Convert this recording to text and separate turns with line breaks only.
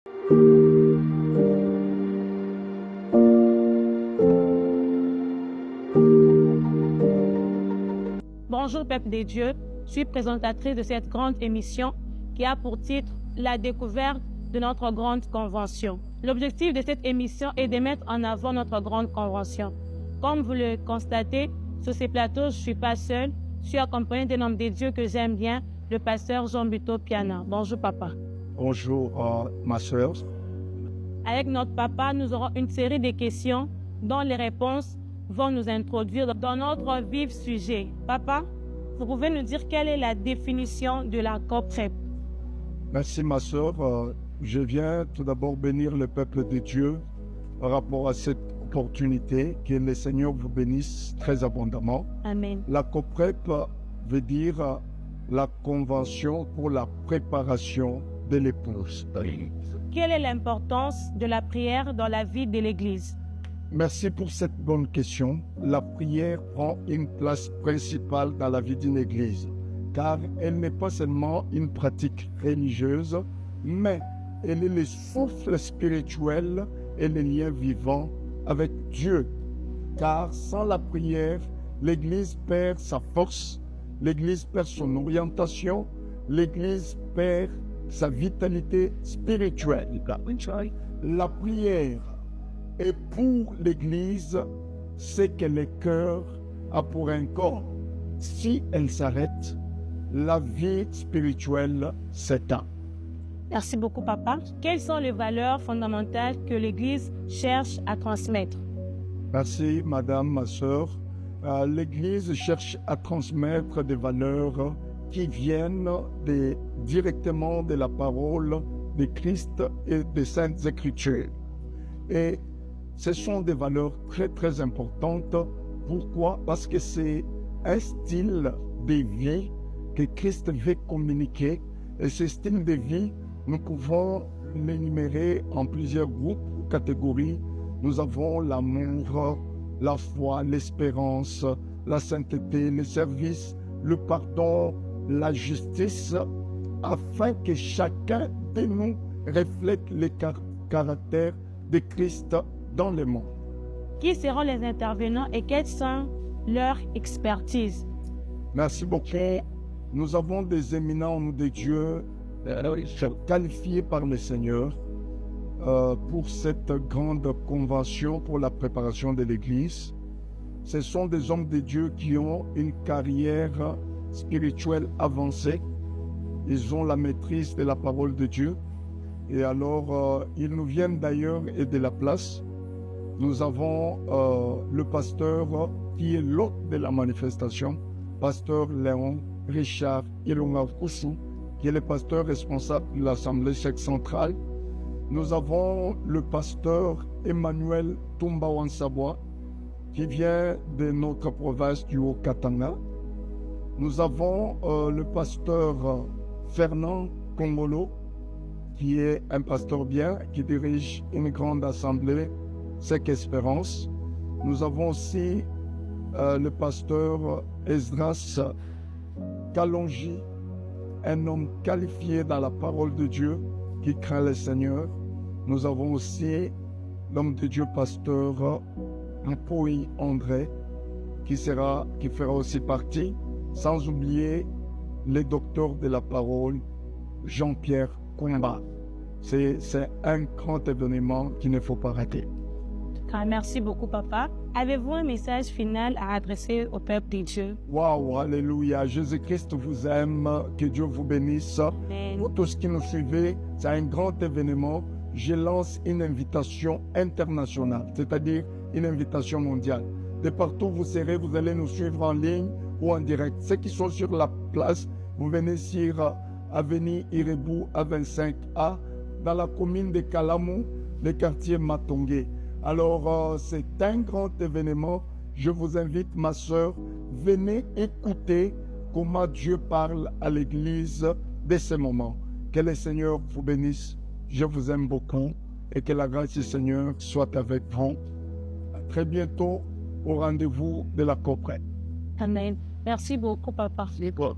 Bonjour peuple de Dieu, je suis présentatrice de cette grande émission qui a pour titre la découverte de notre grande convention. L'objectif de cette émission est de mettre en avant notre grande convention. Comme vous le constatez, sur ces plateaux, je ne suis pas seule, je suis accompagnée d'un homme de Dieu que j'aime bien, le pasteur Jean Buteau Piana. Bonjour papa.
Bonjour ma soeur.
Avec notre papa, nous aurons une série de questions dont les réponses vont nous introduire dans notre vif sujet. Papa, vous pouvez nous dire quelle est la définition de la COPREP?
Merci ma soeur. Je viens tout d'abord bénir le peuple de Dieu par rapport à cette opportunité. Que le Seigneur vous bénisse très abondamment.
Amen.
La COPREP veut dire la Convention pour la préparation de l'épouse.
Quelle est l'importance de la prière dans la vie de l'Église?
Merci pour cette bonne question. La prière prend une place principale dans la vie d'une Église, car elle n'est pas seulement une pratique religieuse, mais elle est le souffle spirituel et le lien vivant avec Dieu. Car sans la prière, l'Église perd sa force, l'Église perd son orientation, l'Église perd sa vitalité spirituelle. La prière est pour l'Église ce que le cœur a pour un corps. Si elle s'arrête, la vie spirituelle s'éteint.
Merci beaucoup, papa. Quelles sont les valeurs fondamentales que l'Église cherche à transmettre?
Merci, madame, ma sœur. L'Église cherche à transmettre des valeurs qui viennent directement de la parole de Christ et des Saintes Écritures. Et ce sont des valeurs très, très importantes. Pourquoi? Parce que c'est un style de vie que Christ veut communiquer. Et ce style de vie, nous pouvons l'énumérer en plusieurs groupes ou catégories. Nous avons l'amour, la foi, l'espérance, la sainteté, le service, le pardon, la justice, afin que chacun de nous reflète le caractère de Christ dans le monde.
Qui seront les intervenants et quelles sont leurs expertises?
Merci beaucoup. Nous avons des éminents hommes de Dieu qualifiés par le Seigneur pour cette grande convention pour la préparation de l'Église. Ce sont des hommes de Dieu qui ont une carrière spirituelle avancée. Ils ont la maîtrise de la parole de Dieu. Et alors, ils nous viennent d'ailleurs et de la place. Nous avons le pasteur qui est l'hôte de la manifestation, pasteur Léon Richard Ilunga Koussou, qui est le pasteur responsable de l'Assemblée centrale. Nous avons le pasteur Emmanuel Toumba Wansabwa, qui vient de notre province du Haut-Katanga. Nous avons le pasteur Fernand Kongolo, qui est un pasteur bien, qui dirige une grande assemblée, Sec Espérance. Nous avons aussi le pasteur Esdras Kalonji, un homme qualifié dans la parole de Dieu, qui craint le Seigneur. Nous avons aussi l'homme de Dieu pasteur Apoy André, qui fera aussi partie, sans oublier le docteur de la parole, Jean-Pierre Koumba. C'est un grand événement qu'il ne faut pas rater.
Merci beaucoup, papa. Avez-vous un message final à adresser au peuple de Dieu?
Waouh, alléluia. Jésus-Christ vous aime. Que Dieu vous bénisse.
Amen.
Pour tous qui nous suivez, c'est un grand événement. Je lance une invitation internationale, c'est-à-dire une invitation mondiale. De partout où vous serez, vous allez nous suivre en ligne ou en direct. Ceux qui sont sur la place, vous venez sur avenue Irebou A25A, dans la commune de Kalamou, le quartier Matongé. Alors, c'est un grand événement. Je vous invite, ma sœur, venez écouter comment Dieu parle à l'Église de ce moment. Que le Seigneur vous bénisse. Je vous aime beaucoup et que la grâce du Seigneur soit avec vous. À très bientôt au rendez-vous de la COPREP.
Amen. Merci beaucoup, papa.
C'est bon.